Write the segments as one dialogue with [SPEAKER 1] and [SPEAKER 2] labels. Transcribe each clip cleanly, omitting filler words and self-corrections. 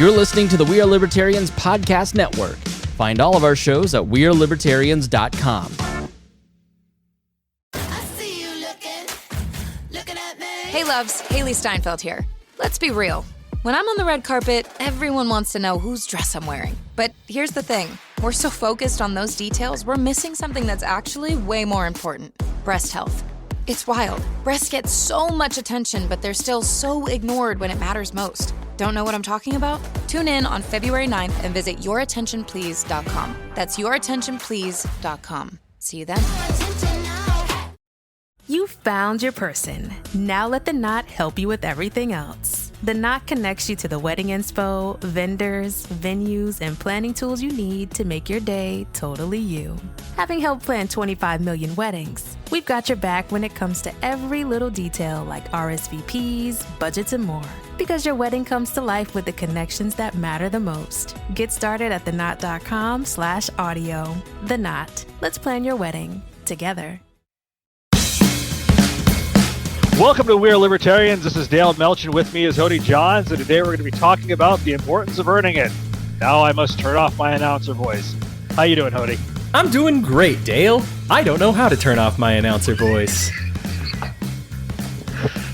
[SPEAKER 1] You're listening to the We Are Libertarians Podcast Network. Find all of our shows at wearelibertarians.com.
[SPEAKER 2] Hey loves, Haley Steinfeld here. Let's be real. When I'm on the red carpet, everyone wants to know whose dress I'm wearing. But here's the thing. We're so focused on those details, we're missing something that's actually way more important. Breast health. It's wild. Breasts get so much attention, but they're still so ignored when it matters most. Don't know what I'm talking about? Tune in on February 9th and visit yourattentionplease.com. That's yourattentionplease.com. See you then.
[SPEAKER 3] You found your person. Now let the Knot help you with everything else. The Knot connects you to the wedding inspo, vendors, venues, and planning tools you need to make your day totally you. Having helped plan 25 million weddings, we've got your back when it comes to every little detail like RSVPs, budgets, and more. Because your wedding comes to life with the connections that matter the most. Get started at theknot.com/audio. The Knot. Let's plan your wedding together.
[SPEAKER 4] Welcome to We Are Libertarians. This is Dale Melch, and with me is Hodey Johns, and today we're going to be talking about the importance of earning it. Now I must turn off my announcer voice. How you doing, Hodey?
[SPEAKER 5] I'm doing great, Dale. I don't know how to turn off my announcer voice.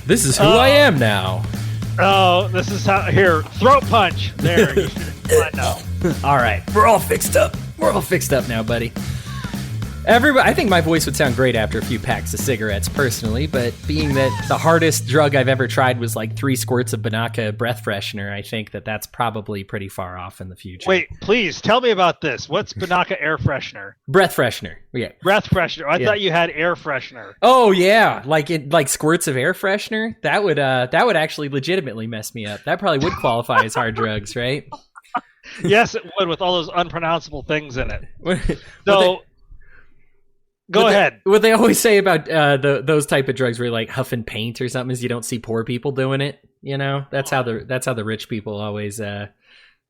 [SPEAKER 5] This is who I am now.
[SPEAKER 4] Oh, this is how. Here, throat punch. There. You should now.
[SPEAKER 5] All right, we're all fixed up. We're all fixed up now, buddy. I think my voice would sound great after a few packs of cigarettes, personally, but being that the hardest drug I've ever tried was like 3 squirts of Banaka breath freshener, I think that's probably pretty far off in the future.
[SPEAKER 4] Wait, please, tell me about this. What's Banaka air freshener?
[SPEAKER 5] Breath freshener, yeah.
[SPEAKER 4] Breath freshener. I thought you had air freshener.
[SPEAKER 5] Oh, yeah, like squirts of air freshener? That would actually legitimately mess me up. That probably would qualify as hard drugs, right?
[SPEAKER 4] Yes, it would, with all those unpronounceable things in it. So... Go ahead.
[SPEAKER 5] What they always say about those type of drugs where you're like huffing paint or something is you don't see poor people doing it. You know, that's how the rich people always. So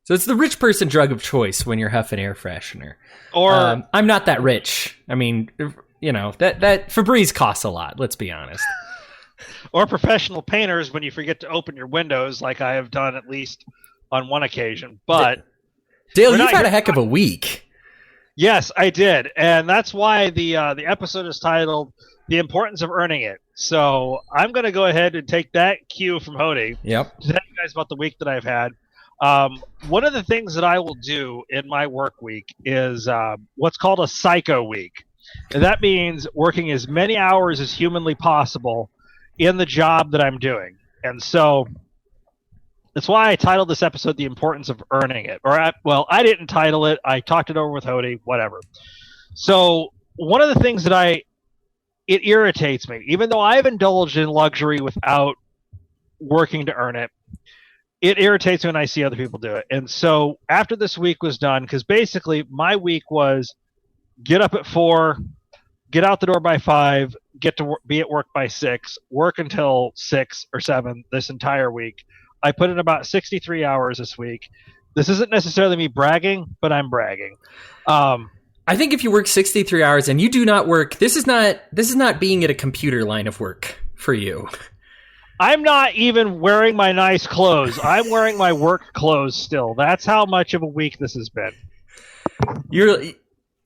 [SPEAKER 5] it's the rich person drug of choice when you're huffing air freshener. Or I'm not that rich. I mean, you know that Febreze costs a lot. Let's be honest.
[SPEAKER 4] Or professional painters when you forget to open your windows, like I have done at least on one occasion. But
[SPEAKER 5] Dale, you've had a heck of a week.
[SPEAKER 4] Yes, I did, and that's why the episode is titled "The Importance of Earning It." So I'm going to go ahead and take that cue from Hodey.
[SPEAKER 5] Yep.
[SPEAKER 4] To tell you guys about the week that I've had. One of the things that I will do in my work week is what's called a psycho week, and that means working as many hours as humanly possible in the job that I'm doing, and so. That's why I titled this episode "The Importance of Earning It." I didn't title it. I talked it over with Hodey, whatever. So one of the things that it irritates me, even though I've indulged in luxury without working to earn it, it irritates me when I see other people do it. And so after this week was done, because basically my week was get up at 4, get out the door by 5, get to be at work by 6, work until 6 or 7 this entire week. I put in about 63 hours this week. This isn't necessarily me bragging, but I'm bragging.
[SPEAKER 5] I think if you work 63 hours and you do not work, this is not being at a computer line of work for you.
[SPEAKER 4] I'm not even wearing my nice clothes. I'm wearing my work clothes still. That's how much of a week this has been.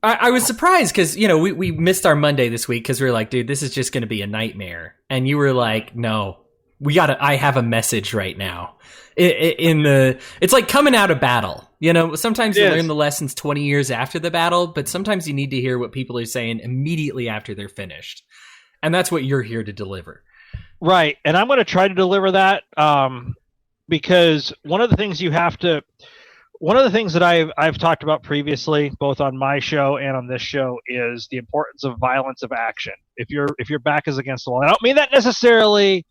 [SPEAKER 5] I was surprised because, you know, we missed our Monday this week because we were like, dude, this is just going to be a nightmare. And you were like, no. I have a message right now. It's like coming out of battle. You know, sometimes you learn the lessons 20 years after the battle, but sometimes you need to hear what people are saying immediately after they're finished. And that's what you're here to deliver.
[SPEAKER 4] Right. And I'm going to try to deliver that because one of the things that I've talked about previously, both on my show and on this show, is the importance of violence of action. If your back is against the wall, I don't mean that necessarily.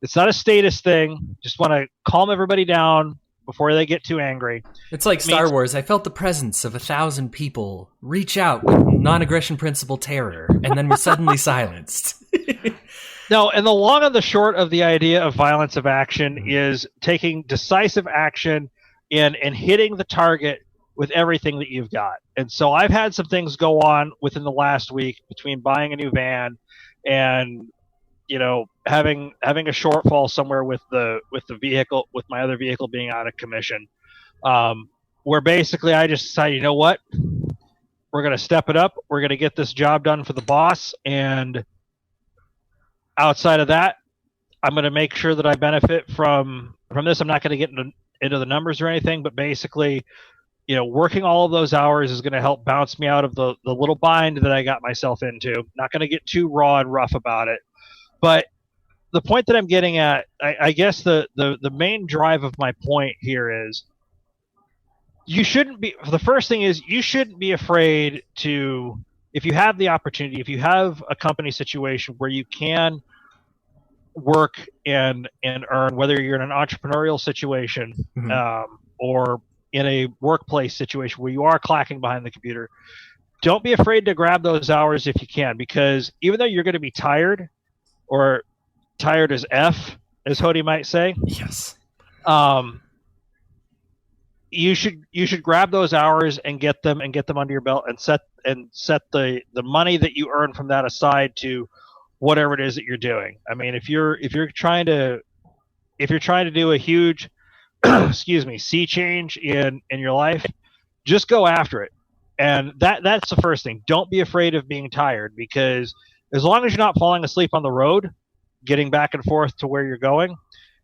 [SPEAKER 4] It's not a status thing. Just want to calm everybody down before they get too angry.
[SPEAKER 5] It's like Star Wars. I felt the presence of 1,000 people reach out with non-aggression principle terror, and then we're suddenly silenced.
[SPEAKER 4] No, and the long and the short of the idea of violence of action is taking decisive action and hitting the target with everything that you've got. And so I've had some things go on within the last week between buying a new van and having a shortfall somewhere with the vehicle, with my other vehicle being out of commission. where basically I just decided, you know what, we're going to step it up. We're going to get this job done for the boss, and outside of that, I'm going to make sure that I benefit from this. I'm not going to get into the numbers or anything, but basically, working all of those hours is going to help bounce me out of the little bind that I got myself into. Not going to get too raw and rough about it. But the point that I'm getting at, I guess the main drive of my point here is you shouldn't be afraid to, if you have the opportunity, if you have a company situation where you can work and earn, whether you're in an entrepreneurial situation or in a workplace situation where you are clacking behind the computer, don't be afraid to grab those hours if you can, because even though you're going to be tired, or tired as F, as Hodey might say,
[SPEAKER 5] yes,
[SPEAKER 4] you should grab those hours and get them under your belt, and set the money that you earn from that aside to whatever it is that you're doing. I mean, if you're trying to do a huge sea change in your life, just go after it. And that's the first thing. Don't be afraid of being tired, because as long as you're not falling asleep on the road, getting back and forth to where you're going,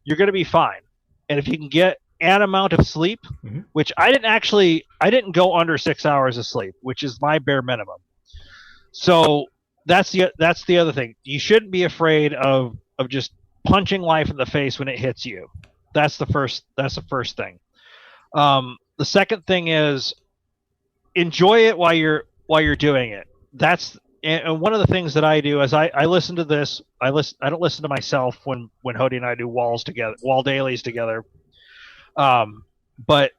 [SPEAKER 4] you're going to be fine. And if you can get an amount of sleep, which I didn't go under 6 hours of sleep, which is my bare minimum. So that's the other thing. You shouldn't be afraid of just punching life in the face when it hits you. That's the first thing. The second thing is enjoy it while you're doing it. And one of the things that I do is I listen to this. I don't listen to myself when Hodey and I do WAL dailies together. But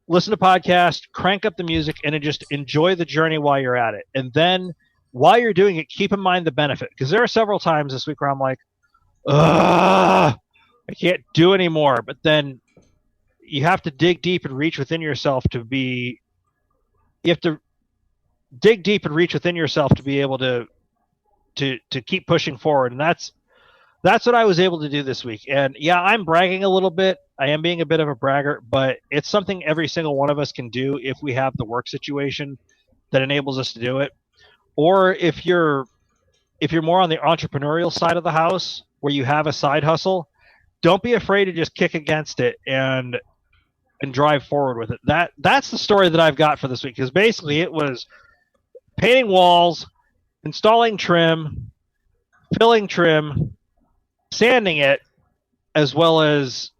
[SPEAKER 4] listen to podcasts, crank up the music, and just enjoy the journey while you're at it. And then while you're doing it, keep in mind the benefit, because there are several times this week where I'm like, I can't do anymore. But then you have to dig deep and reach within yourself to be able to keep pushing forward. And that's what I was able to do this week. And yeah, I'm bragging a little bit. I am being a bit of a braggart, but it's something every single one of us can do if we have the work situation that enables us to do it. Or if you're more on the entrepreneurial side of the house where you have a side hustle, don't be afraid to just kick against it and drive forward with it. That's the story that I've got for this week, because basically it was painting walls, installing trim, filling trim, sanding it, as well as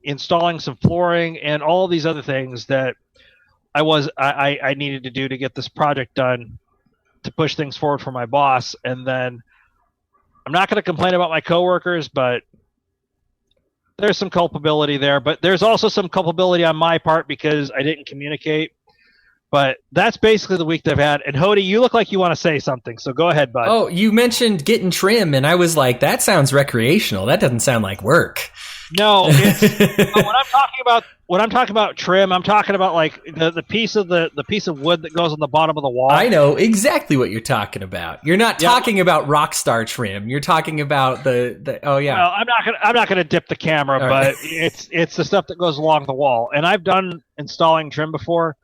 [SPEAKER 4] installing some flooring and all these other things that I needed to do to get this project done, to push things forward for my boss. And then I'm not going to complain about my coworkers, but there's some culpability there. But there's also some culpability on my part because I didn't communicate. But that's basically the week that I've had. And Hodey, you look like you want to say something, so go ahead, bud.
[SPEAKER 5] Oh, you mentioned getting trim, and I was like, that sounds recreational. That doesn't sound like work.
[SPEAKER 4] No, when I'm talking about trim, I'm talking about like the piece of wood that goes on the bottom of the wall.
[SPEAKER 5] I know exactly what you're talking about. You're not talking about Rockstar trim. You're talking about the oh yeah.
[SPEAKER 4] Well, I'm not gonna dip the camera,
[SPEAKER 5] all
[SPEAKER 4] but
[SPEAKER 5] right.
[SPEAKER 4] it's the stuff that goes along the wall. And I've done installing trim before.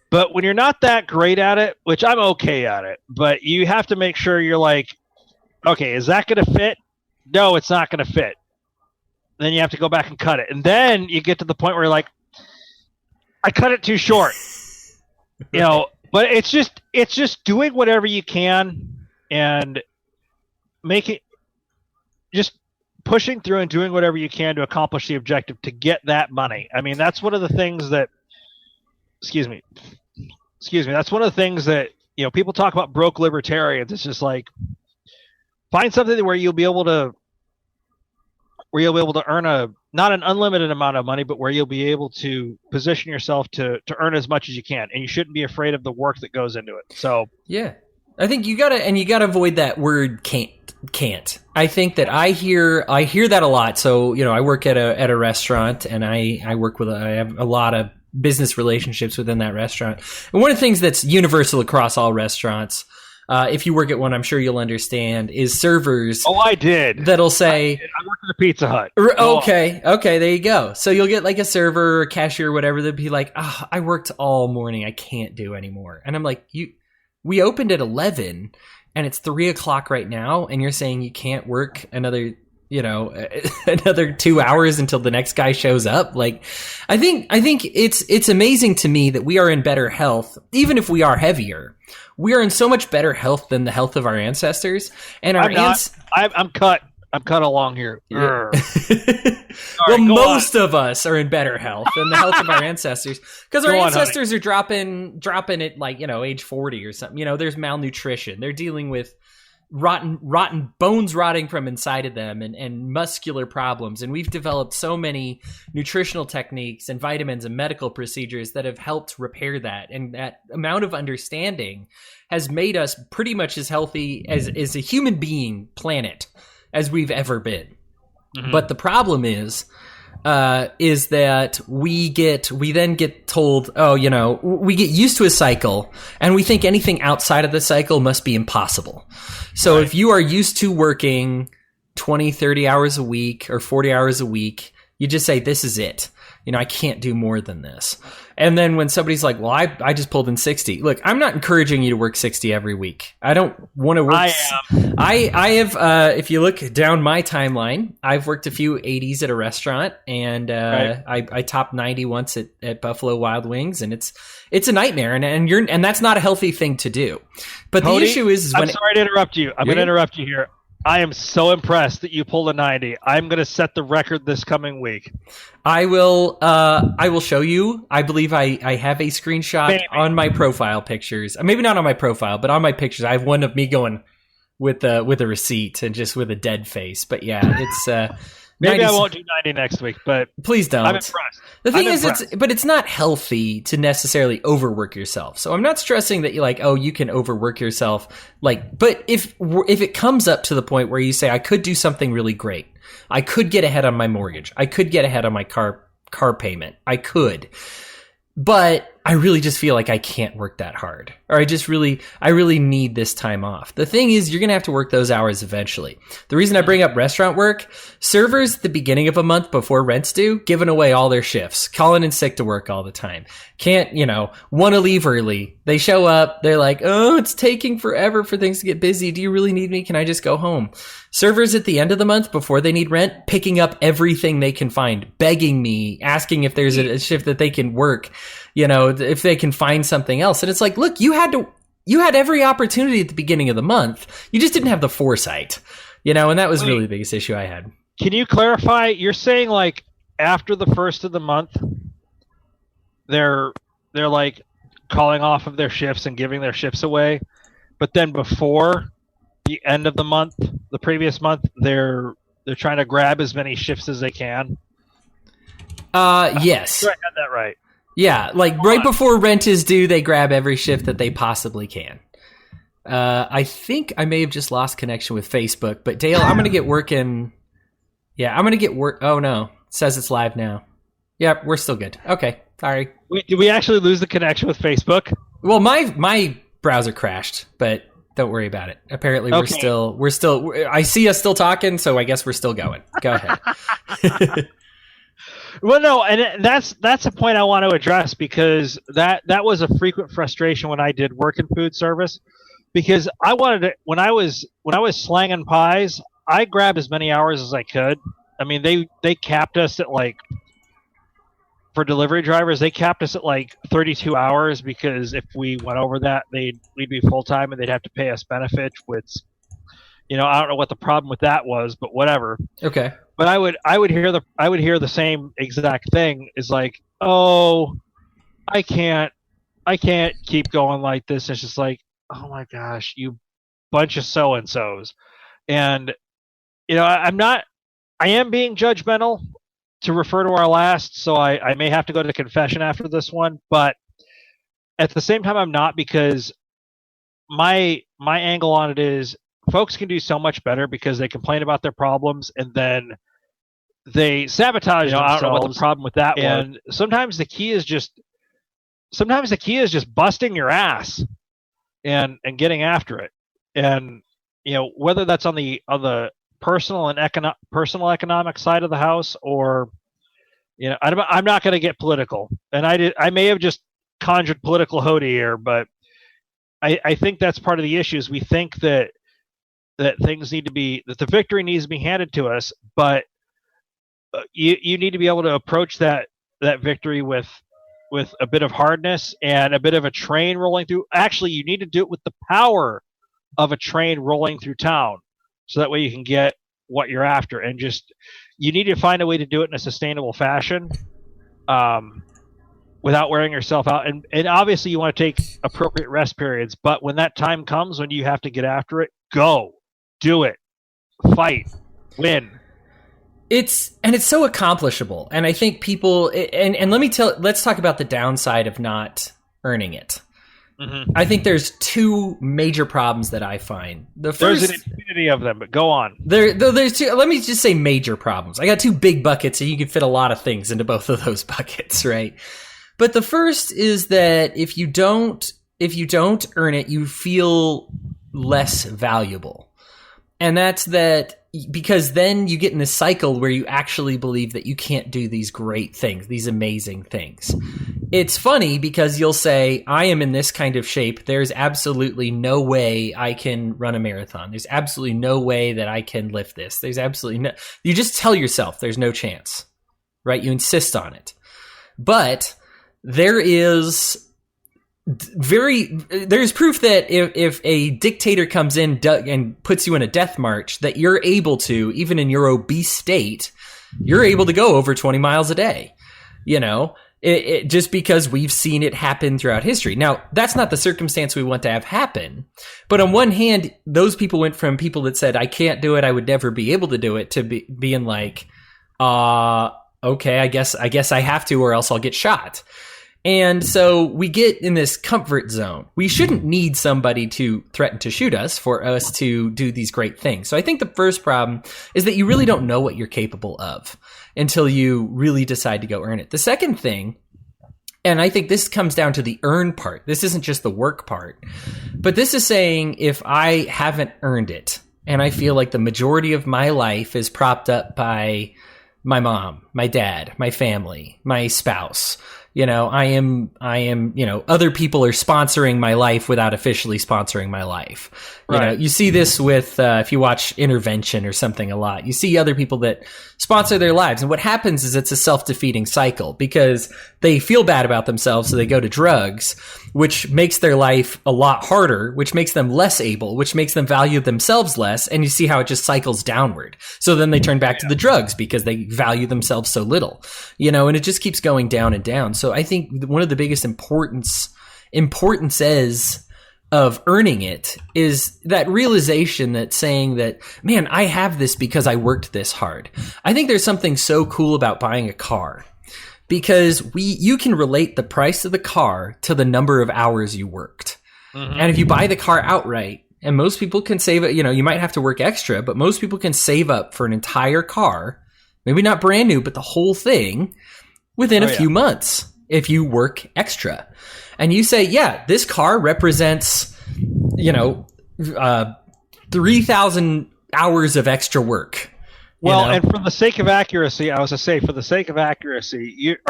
[SPEAKER 4] But when you're not that great at it, which I'm okay at it, but you have to make sure you're like, okay, is that going to fit? No, it's not going to fit. Then you have to go back and cut it. And then you get to the point where you're like, I cut it too short. But it's just doing whatever you can and just pushing through and doing whatever you can to accomplish the objective to get that money. I mean, that's one of the things that, excuse me, that's one of the things that, people talk about broke libertarians. It's just like, find something where you'll be able to earn not an unlimited amount of money, but where you'll be able to position yourself to earn as much as you can. And you shouldn't be afraid of the work that goes into it. So
[SPEAKER 5] yeah, I think you gotta avoid that word can't. I think that I hear that a lot. So, I work at a restaurant, and I have a lot of business relationships within that restaurant. And one of the things that's universal across all restaurants if you work at one, I'm sure you'll understand, is servers.
[SPEAKER 4] Oh, I did.
[SPEAKER 5] That'll say,
[SPEAKER 4] I worked at a Pizza Hut.
[SPEAKER 5] Okay, there you go. So you'll get like a server or cashier or whatever that'd be like, I worked all morning. I can't do anymore. And I'm like, we opened at 11 and it's 3:00 right now. And you're saying you can't work another 2 hours until the next guy shows up. Like, I think it's amazing to me that we are in better health, even if we are heavier. We are in so much better health than the health of our ancestors. And our
[SPEAKER 4] I'm cut along here.
[SPEAKER 5] Yeah. Well, most of us are in better health than the health of our ancestors, because our ancestors are dropping at like, age 40 or something. There's malnutrition. They're dealing with rotten bones rotting from inside of them and muscular problems. And we've developed so many nutritional techniques and vitamins and medical procedures that have helped repair that. And that amount of understanding has made us pretty much as healthy as a human being planet as we've ever been. Mm-hmm. But the problem is that we then get told, we get used to a cycle and we think anything outside of the cycle must be impossible. So If you are used to working 20, 30 hours a week or 40 hours a week, you just say, this is it. I can't do more than this. And then when somebody's like, well, I just pulled in 60. Look, I'm not encouraging you to work 60 every week. I don't want to work. I am. I have, if you look down my timeline, I've worked a few 80s at a restaurant, and I topped 90 once at Buffalo Wild Wings, and it's a nightmare, and that's not a healthy thing to do. But Hodey, the issue is when
[SPEAKER 4] sorry to interrupt you. I'm going to interrupt you here. I am so impressed that you pulled a 90. I'm going to set the record this coming week.
[SPEAKER 5] I will show you. I believe I have a screenshot on my profile pictures. Maybe not on my profile, but on my pictures. I have one of me going with a receipt and just with a dead face. But yeah, it's
[SPEAKER 4] maybe I won't do 90 next week, but
[SPEAKER 5] please don't.
[SPEAKER 4] I'm impressed.
[SPEAKER 5] The thing is, it's not healthy to necessarily overwork yourself. So I'm not stressing that you're like, you can overwork yourself. But if it comes up to the point where you say, I could do something really great, I could get ahead on my mortgage, I could get ahead on my car payment, I could, but I really just feel like I can't work that hard, or I really need this time off. The thing is, you're going to have to work those hours eventually. The reason I bring up restaurant work, servers at the beginning of a month before rent's due, giving away all their shifts, calling in sick to work all the time. Can't, want to leave early. They show up, they're like, it's taking forever for things to get busy. Do you really need me? Can I just go home? Servers at the end of the month before they need rent, picking up everything they can find, begging me, asking if there's a shift that they can work, if they can find something else. And it's like, look, you had every opportunity at the beginning of the month. You just didn't have the foresight, and that was really the biggest issue I had.
[SPEAKER 4] Can you clarify? You're saying like after the first of the month, they're like calling off of their shifts and giving their shifts away, but then before the end of the month, the previous month, they're trying to grab as many shifts as they can.
[SPEAKER 5] Yes.
[SPEAKER 4] Sure, I had that right.
[SPEAKER 5] Yeah, right before rent is due, they grab every shift that they possibly can. I think I may have just lost connection with Facebook, but Dale, I'm going to get working. Yeah, I'm going to get work. Oh, no. It says it's live now. Yeah, we're still good. Okay, sorry.
[SPEAKER 4] Wait, did we actually lose the connection with Facebook?
[SPEAKER 5] Well, my browser crashed, but don't worry about it. Apparently, we're still. I see us still talking, so I guess we're still going. Go ahead.
[SPEAKER 4] Well, no, and that's a point I want to address, because that was a frequent frustration when I did work in food service, because I wanted to, when I was slanging pies, I grabbed as many hours as I could. I mean, they capped us at for delivery drivers, they capped us at 32 hours, because if we went over that, we'd be full time and they'd have to pay us benefits, which, I don't know what the problem with that was, but whatever.
[SPEAKER 5] Okay.
[SPEAKER 4] But I would hear the same exact thing, is like, oh, I can't keep going like this. It's just like, oh my gosh, you bunch of so and so's, and I am being judgmental to refer to our last, so I may have to go to confession after this one, but at the same time I'm not, because my angle on it is folks can do so much better because they complain about their problems and then they sabotage themselves. I don't know what the problem with that was. And sometimes the key is just busting your ass and getting after it. and whether that's on the personal and personal economic side of the house, or I'm not going to get political, and I may have just conjured political Hodey here, but I think that's part of the issues. We think that things need to be, that the victory needs to be handed to us, but you need to be able to approach that victory with a bit of hardness and a bit of a train rolling through. Actually, you need to do it with the power of a train rolling through town, so that way you can get what you're after. And just, you need to find a way to do it in a sustainable fashion, without wearing yourself out. And obviously you want to take appropriate rest periods, but when that time comes, when you have to get after it, go, do it, fight, win.
[SPEAKER 5] It's so accomplishable. And I think people, and let's talk about the downside of not earning it. Mm-hmm. I think there's two major problems that I find. The first,
[SPEAKER 4] there's an infinity of them, but go on.
[SPEAKER 5] There's two. Let me just say major problems. I got two big buckets, and you can fit a lot of things into both of those buckets, right? But the first is that if you don't earn it, you feel less valuable, and that's that. Because then you get in this cycle where you actually believe that you can't do these great things, these amazing things. It's funny because you'll say, I am in this kind of shape. There's absolutely no way I can run a marathon. There's absolutely no way that I can lift this. There's absolutely no, you just tell yourself there's no chance, right? You insist on it. But there's proof that if a dictator comes in and puts you in a death march, that you're able to, even in your obese state, you're able to go over 20 miles a day, just because we've seen it happen throughout history. Now, that's not the circumstance we want to have happen. But on one hand, those people went from people that said, I can't do it, I would never be able to do it, to being like, okay, I guess I have to, or else I'll get shot. And so we get in this comfort zone. We shouldn't need somebody to threaten to shoot us for us to do these great things. So I think the first problem is that you really don't know what you're capable of until you really decide to go earn it. The second thing, and I think this comes down to the earn part. This isn't just the work part, but this is saying, if I haven't earned it, and I feel like the majority of my life is propped up by my mom, my dad, my family, my spouse, I am, other people are sponsoring my life without officially sponsoring my life.
[SPEAKER 4] Right.
[SPEAKER 5] You see this with, if you watch Intervention or something a lot, you see other people that sponsor their lives. And what happens is it's a self-defeating cycle, because they feel bad about themselves. So they go to drugs, which makes their life a lot harder, which makes them less able, which makes them value themselves less. And you see how it just cycles downward. So then they turn back to the drugs because they value themselves so little, and it just keeps going down and down. So I think one of the biggest importances of earning it is that realization, that saying that, man, I have this because I worked this hard. I think there's something so cool about buying a car, because you can relate the price of the car to the number of hours you worked. Mm-hmm. And if you buy the car outright, and most people can save it, you might have to work extra, but most people can save up for an entire car, maybe not brand new, but the whole thing within a few months if you work extra. And you say, yeah, this car represents, 3,000 hours of extra work.
[SPEAKER 4] Well, and for the sake of accuracy, are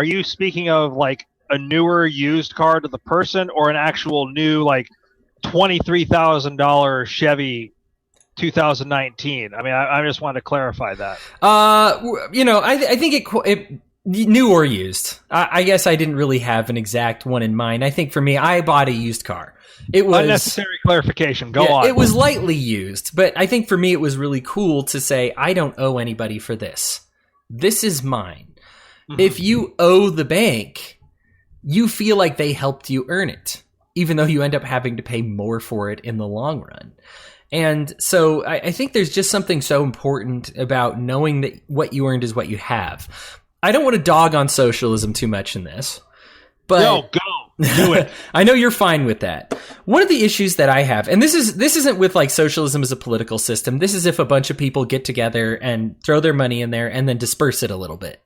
[SPEAKER 4] you speaking of like a newer used car to the person, or an actual new, like, $23,000 Chevy 2019? I mean, I just wanted to clarify that.
[SPEAKER 5] I think it new or used. I guess I didn't really have an exact one in mind. I think for me, I bought a used car. It was
[SPEAKER 4] unnecessary clarification. Go on.
[SPEAKER 5] It was lightly used, but I think for me, it was really cool to say, I don't owe anybody for this. This is mine. Mm-hmm. If you owe the bank, you feel like they helped you earn it, even though you end up having to pay more for it in the long run. And so I think there's just something so important about knowing that what you earned is what you have. I don't want to dog on socialism too much in this, but
[SPEAKER 4] no, go do it.
[SPEAKER 5] I know you're fine with that. One of the issues that I have, and this isn't with like socialism as a political system. This is if a bunch of people get together and throw their money in there and then disperse it a little bit,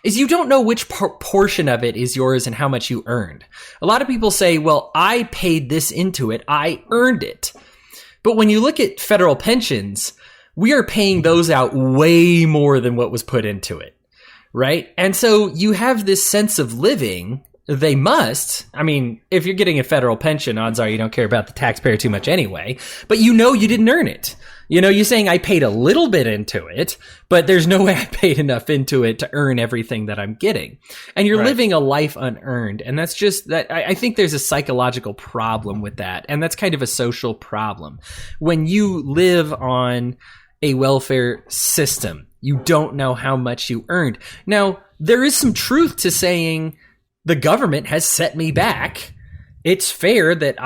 [SPEAKER 5] is you don't know which portion of it is yours and how much you earned. A lot of people say, well, I paid this into it. I earned it. But when you look at federal pensions, we are paying those out way more than what was put into it, right? And so you have this sense of living. They must. I mean, if you're getting a federal pension, odds are you don't care about the taxpayer too much anyway. But you know you didn't earn it. You know, you're saying I paid a little bit into it, but there's no way I paid enough into it to earn everything that I'm getting. And you're living a life unearned. And that's just that. I think there's a psychological problem with that. And that's kind of a social problem. When you live on a welfare system, you don't know how much you earned. Now, there is some truth to saying the government has set me back. It's fair that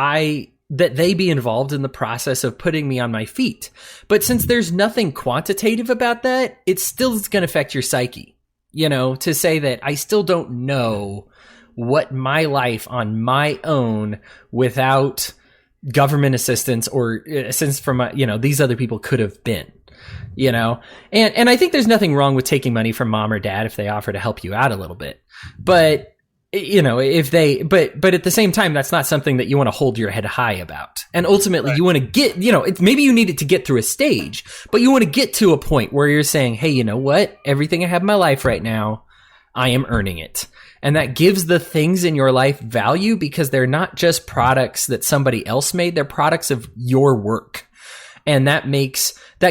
[SPEAKER 5] they be involved in the process of putting me on my feet. But since there's nothing quantitative about that, it still is going to affect your psyche. You know, to say that I still don't know what my life on my own without government assistance or assistance from, these other people could have been. You know, and I think there's nothing wrong with taking money from mom or dad if they offer to help you out a little bit. But if they, but at the same time, that's not something that you want to hold your head high about. And ultimately you want to get, maybe you need it to get through a stage, but you want to get to a point where you're saying, hey, you know what? Everything I have in my life right now, I am earning it. And that gives the things in your life value because they're not just products that somebody else made. They're products of your work. And that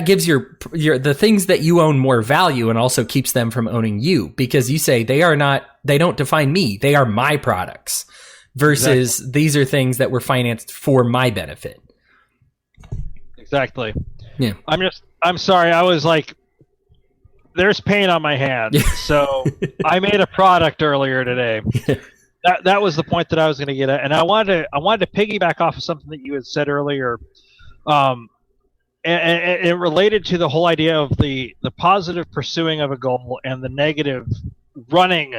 [SPEAKER 5] gives your the things that you own more value and also keeps them from owning you because you say they don't define me. They are my products versus These are things that were financed for my benefit.
[SPEAKER 4] Exactly.
[SPEAKER 5] Yeah.
[SPEAKER 4] I'm sorry. I was like, there's pain on my hand. So I made a product earlier today. That was the point that I was going to get at. And I wanted to piggyback off of something that you had said earlier. And it related to the whole idea of the positive pursuing of a goal and the negative running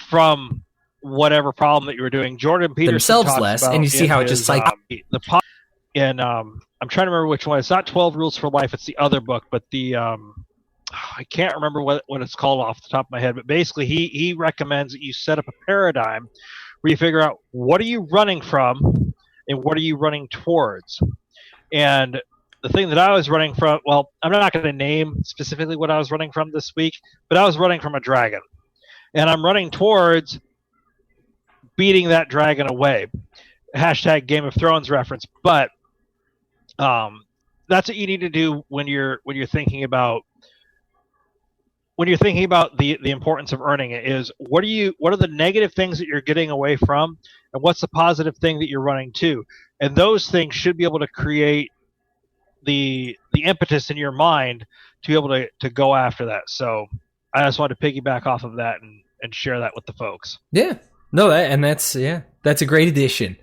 [SPEAKER 4] from whatever problem that you were doing. Jordan Peterson
[SPEAKER 5] themselves
[SPEAKER 4] talks
[SPEAKER 5] less,
[SPEAKER 4] about
[SPEAKER 5] and you see how it just like
[SPEAKER 4] I'm trying to remember which one. It's not 12 Rules for Life. It's the other book, but I can't remember what it's called off the top of my head. But basically, he recommends that you set up a paradigm where you figure out what are you running from and what are you running towards. And the thing that I was running from, well, I'm not going to name specifically what I was running from this week, but I was running from a dragon. And I'm running towards beating that dragon away. Hashtag Game of Thrones reference. But that's what you need to do when you're thinking about the importance of earning it is what are the negative things that you're getting away from and what's the positive thing that you're running to? And those things should be able to create the impetus in your mind to be able to go after that. So I just wanted to piggyback off of that and share that with the folks.
[SPEAKER 5] Yeah, no, that's a great addition.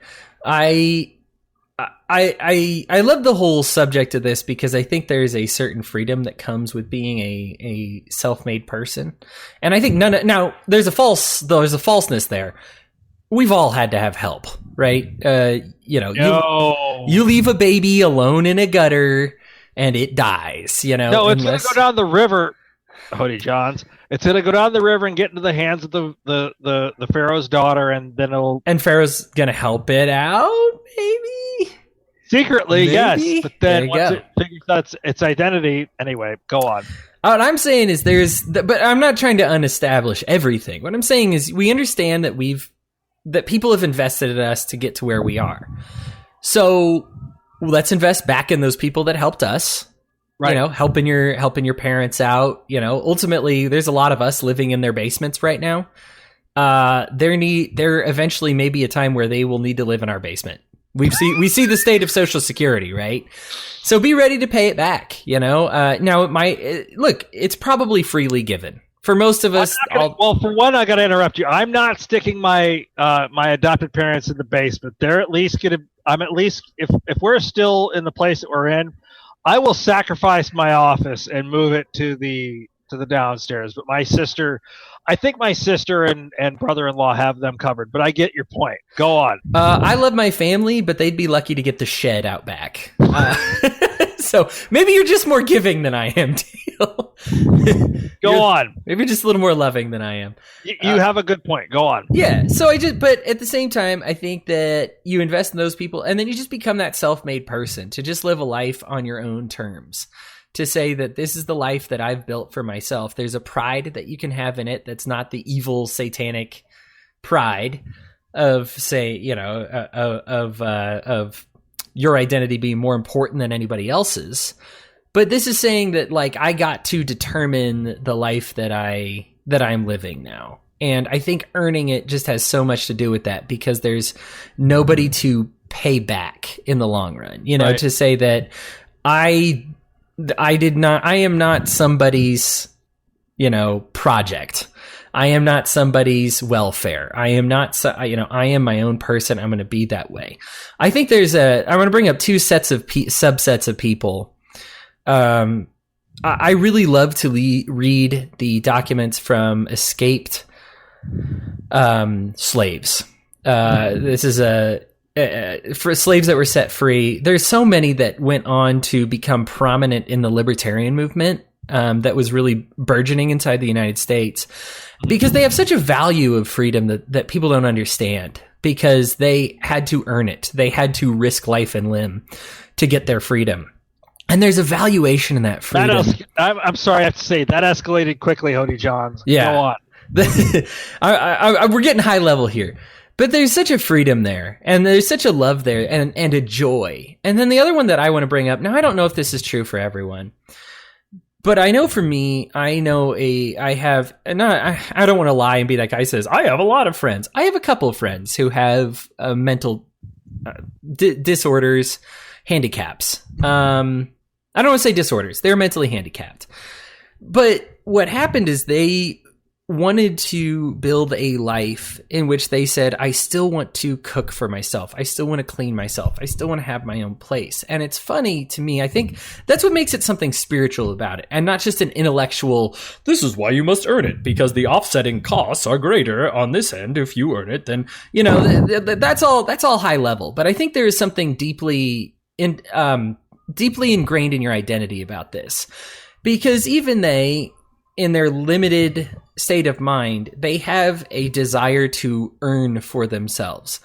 [SPEAKER 5] I love the whole subject of this because I think there's a certain freedom that comes with being a self-made person. And I think now there's a falseness there. We've all had to have help, right? You leave a baby alone in a gutter and it dies,
[SPEAKER 4] No, it's going to go down the river, Hodey Johns. It's going to go down the river and get into the hands of the Pharaoh's daughter, and then and
[SPEAKER 5] Pharaoh's going to help it out, maybe?
[SPEAKER 4] Secretly, maybe? Yes. But then once it figures out its identity, anyway, go on.
[SPEAKER 5] What I'm saying is but I'm not trying to unestablish everything. What I'm saying is we understand that people have invested in us to get to where we are. So let's invest back in those people that helped us. Right. Helping your parents out. Ultimately, there's a lot of us living in their basements right now. There eventually may be a time where they will need to live in our basement. We see the state of Social Security, right? So be ready to pay it back. Now it's probably freely given. For most of us,
[SPEAKER 4] well, for one, I got to interrupt you. I'm not sticking my adopted parents in the basement. They're at least if we're still in the place that we're in, I will sacrifice my office and move it to the downstairs. But I think my sister and brother-in-law have them covered. But I get your point. Go on.
[SPEAKER 5] I love my family, but they'd be lucky to get the shed out back. So maybe you're just more giving than I am, Teal.
[SPEAKER 4] Go on.
[SPEAKER 5] Maybe you're just a little more loving than I am.
[SPEAKER 4] You have a good point. Go on.
[SPEAKER 5] Yeah. So but at the same time, I think that you invest in those people and then you just become that self-made person to just live a life on your own terms. To say that this is the life that I've built for myself. There's a pride that you can have in it that's not the evil satanic pride of, say, of your identity being more important than anybody else's. But this is saying that, like, I got to determine the life that I'm living now. And I think earning it just has so much to do with that because there's nobody to pay back in the long run. Right. To say that I am not somebody's, project. I am not somebody's welfare. I am not, I am my own person. I'm going to be that way. I think I'm going to bring up two subsets of people. I really love to read the documents from escaped slaves. This is for slaves that were set free. There's so many that went on to become prominent in the libertarian movement that was really burgeoning inside the United States because they have such a value of freedom that people don't understand because they had to earn it. They had to risk life and limb to get their freedom. And there's a valuation in that freedom.
[SPEAKER 4] I'm sorry, I have to say, that escalated quickly, Hodey Johns.
[SPEAKER 5] Yeah.
[SPEAKER 4] Go on.
[SPEAKER 5] We're getting high level here. But there's such a freedom there, and there's such a love there, and a joy. And then the other one that I want to bring up, now I don't know if this is true for everyone, but I know for me, I don't want to lie and be that guy who says, I have a lot of friends. I have a couple of friends who have mental disorders, handicaps. I don't want to say disorders. They're mentally handicapped. But what happened is they wanted to build a life in which they said, I still want to cook for myself. I still want to clean myself. I still want to have my own place. And it's funny to me. I think that's what makes it something spiritual about it and not just an intellectual, this is why you must earn it because the offsetting costs are greater on this end. If you earn it, then, that's all high level. But I think there is something deeply ingrained in your identity about this because even they, in their limited state of mind, they have a desire to earn for themselves.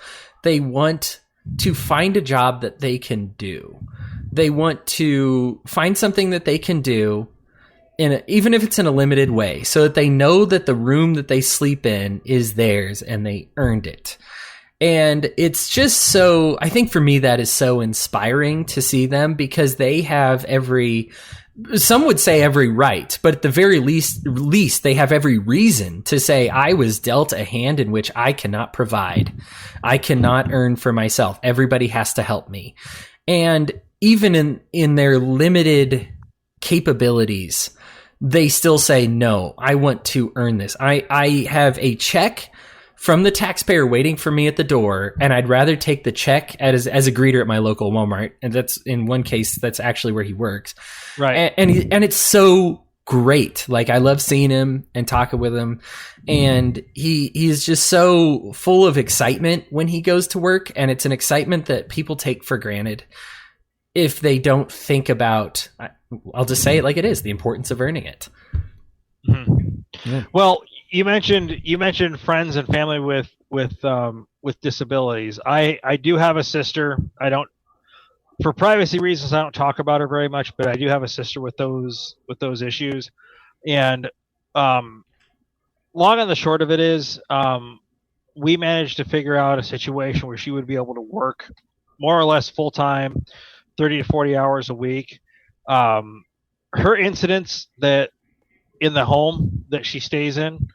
[SPEAKER 5] They want to find a job that they can do. They want to find something that they can do, even if it's in a limited way, so that they know that the room that they sleep in is theirs and they earned it. And it's just so, I think for me, that is so inspiring to see them because they have some would say every right, but at the very least, they have every reason to say, I was dealt a hand in which I cannot provide. I cannot earn for myself. Everybody has to help me. And even in their limited capabilities, they still say, no, I want to earn this. I have a check from the taxpayer waiting for me at the door, and I'd rather take the check as a greeter at my local Walmart. And that's, in one case, that's actually where he works. Right. And it's so great. Like, I love seeing him and talking with him. And he's just so full of excitement when he goes to work. And it's an excitement that people take for granted if they don't think about, I'll just say it like it is, the importance of earning it.
[SPEAKER 4] Mm-hmm. Yeah. Well, you mentioned friends and family with disabilities. I do have a sister. I don't, for privacy reasons, I don't talk about her very much, but I do have a sister with those issues. And long and the short of it is, we managed to figure out a situation where she would be able to work more or less full time, 30 to 40 hours a week. Her incidents that in the home that she stays in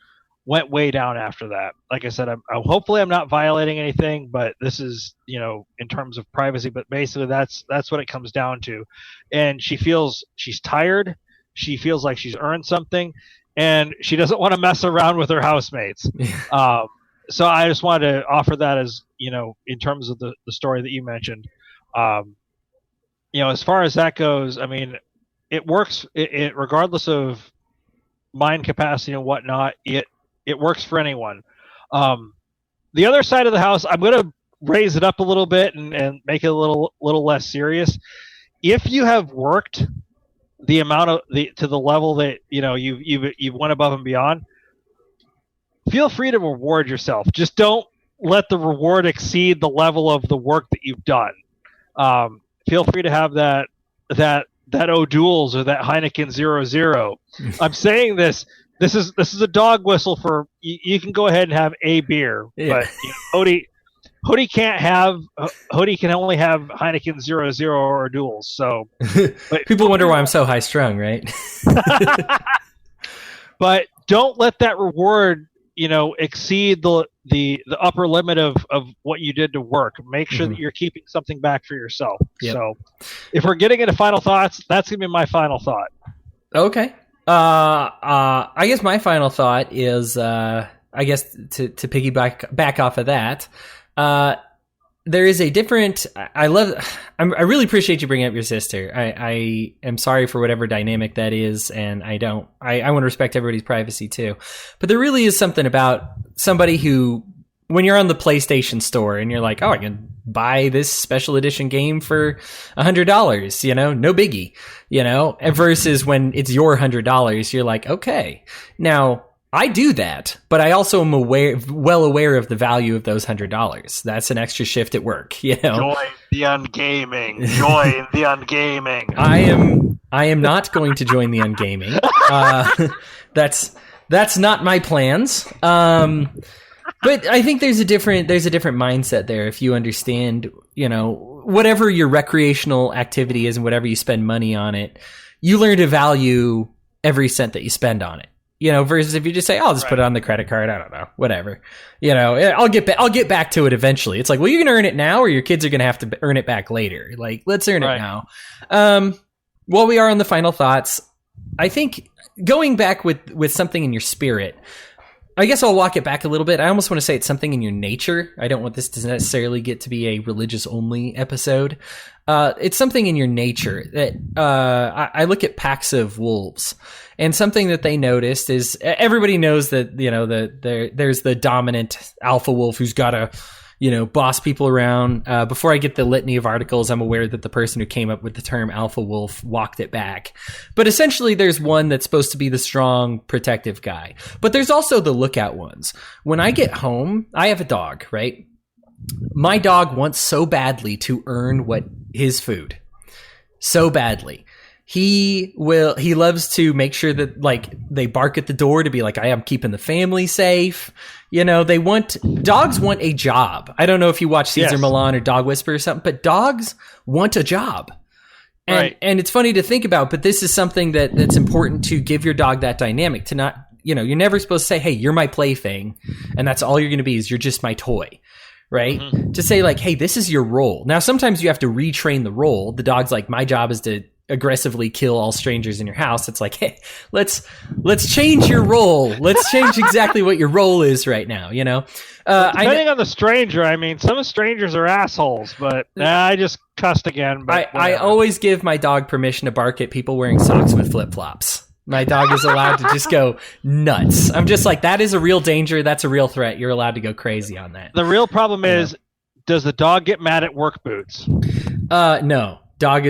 [SPEAKER 4] went way down after that. Like I said, hopefully I'm not violating anything, but this is, in terms of privacy, but basically that's what it comes down to. And she feels she's tired. She feels like she's earned something and she doesn't want to mess around with her housemates. So I just wanted to offer that as, in terms of the story that you mentioned. As far as that goes, I mean, it works it regardless of mind capacity and whatnot, it works for anyone. The other side of the house, I'm going to raise it up a little bit and make it a little less serious. if you have worked the amount of to the level that you've went above and beyond, feel free to reward yourself. Just don't let the reward exceed the level of the work that you've done. Feel free to have that O'Doul's or that Heineken 0.0. I'm saying this. This is a dog whistle for you. Can go ahead and have a beer, but Hodey can't have. Hodey can only have Heineken 0.0 or O'Doul's. So, but,
[SPEAKER 5] people wonder why I'm so high strung, right?
[SPEAKER 4] But don't let that reward exceed the upper limit of what you did to work. Make sure that you're keeping something back for yourself. Yep. So if we're getting into final thoughts, that's gonna be my final thought.
[SPEAKER 5] Okay. I guess my final thought is I guess to piggyback back off of that, there is a different. I really appreciate you bringing up your sister. I am sorry for whatever dynamic that is, and I want to respect everybody's privacy too. But there really is something about somebody who, when you're on the PlayStation store and you're like, oh, I can buy this special edition game for $100, no biggie, and versus when it's your $100, you're like, okay, now. I do that, but I also am well aware of the value of those $100. That's an extra shift at work, Join
[SPEAKER 4] the ungaming. Join the ungaming.
[SPEAKER 5] I am not going to join the ungaming. That's not my plans. But I think there's a different mindset there if you understand, whatever your recreational activity is and whatever you spend money on it, you learn to value every cent that you spend on it. Versus if you just say, I'll just put it on the credit card. I don't know, whatever. I'll get back to it eventually. It's like, well, you can earn it now, or your kids are going to have to earn it back later. Like, let's earn it now. While we are on the final thoughts, I think going back with something in your spirit, I guess I'll walk it back a little bit. I almost want to say it's something in your nature. I don't want this to necessarily get to be a religious only episode. It's something in your nature that I look at packs of wolves, and something that they noticed is everybody knows that there's the dominant alpha wolf who's got to boss people around. Before I get the litany of articles, I'm aware that the person who came up with the term alpha wolf walked it back. But essentially, there's one that's supposed to be the strong, protective guy. But there's also the lookout ones. When I get home, I have a dog, right? My dog wants so badly to earn his food. So badly. He loves to make sure that, like, they bark at the door to be like, I am keeping the family safe. Dogs want a job. I don't know if you watch Cesar Millan or Dog Whisperer or something, but dogs want a job. And it's funny to think about, but this is something that's important to give your dog that dynamic to not, you're never supposed to say, hey, you're my plaything. And that's all you're going to be is you're just my toy. Right? Mm-hmm. To say like, hey, this is your role. Now, sometimes you have to retrain the role. The dog's like, my job is to aggressively kill all strangers in your house. It's like, hey, let's change your role. Let's change exactly what your role is right now.
[SPEAKER 4] Depending on the stranger, I mean, some strangers are assholes, but I just cussed again. But
[SPEAKER 5] I always give my dog permission to bark at people wearing socks with flip-flops. My dog is allowed to just go nuts. I'm just like, that is a real danger. That's a real threat. You're allowed to go crazy on that.
[SPEAKER 4] The real problem is, does the dog get mad at work boots?
[SPEAKER 5] No. Dog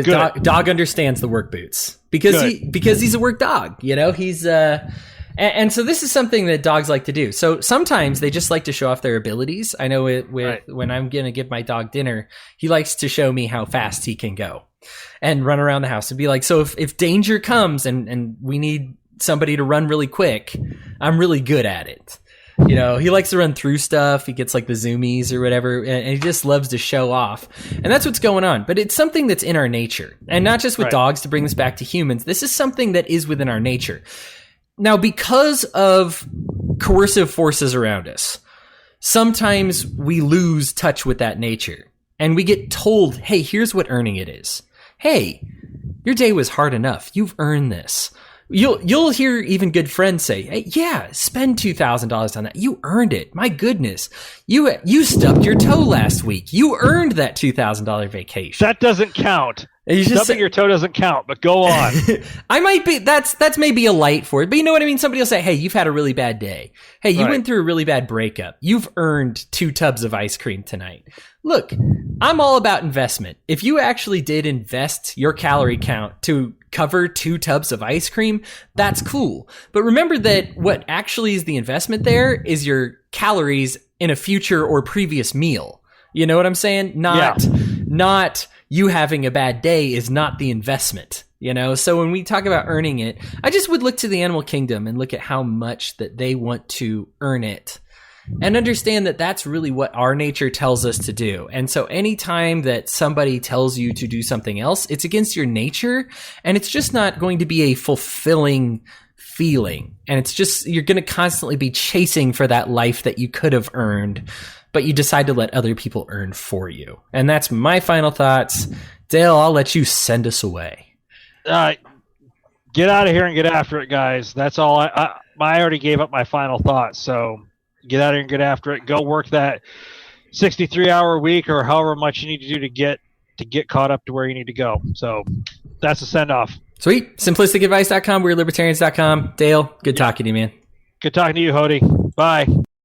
[SPEAKER 5] understands the work boots because he's a work dog. He's and so this is something that dogs like to do. So sometimes they just like to show off their abilities. I know when I'm going to give my dog dinner, he likes to show me how fast he can go and run around the house and be like, so if danger comes and we need somebody to run really quick, I'm really good at it. He likes to run through stuff. He gets like the zoomies or whatever, and he just loves to show off. And that's what's going on. But it's something that's in our nature. And not just with dogs, to bring this back to humans. This is something that is within our nature. Now, because of coercive forces around us, sometimes we lose touch with that nature. And we get told, hey, here's what earning it is. Hey, your day was hard enough. You've earned this. You'll hear even good friends say, hey, yeah, spend $2,000 on that. You earned it. My goodness. You stubbed your toe last week. You earned that $2,000 vacation.
[SPEAKER 4] That doesn't count. Stubbing your toe doesn't count, but go on.
[SPEAKER 5] I might be, that's maybe a light for it, but you know what I mean? Somebody will say, hey, you've had a really bad day. Hey, you went through a really bad breakup. You've earned 2 tubs of ice cream tonight. Look, I'm all about investment. If you actually did invest your calorie count to cover 2 tubs of ice cream, that's cool. But remember that what actually is the investment there is your calories in a future or previous meal. You know what I'm saying? Not you having a bad day is not the investment, you know? So when we talk about earning it, I just would look to the animal kingdom and look at how much that they want to earn it and understand that that's really what our nature tells us to do. And so anytime that somebody tells you to do something else, it's against your nature and it's just not going to be a fulfilling feeling. And it's just, you're going to constantly be chasing for that life that you could have earned, but you decide to let other people earn for you. And that's my final thoughts. Dale, I'll let you send us away.
[SPEAKER 4] Get out of here and get after it, guys. That's all. I already gave up my final thoughts, so get out of here and get after it. Go work that 63-hour week or however much you need to do to get caught up to where you need to go. So that's a send-off.
[SPEAKER 5] Sweet. Simplisticadvice.com, we'relibertarians.com. Dale, good talking to you, man.
[SPEAKER 4] Good talking to you, Hodey. Bye.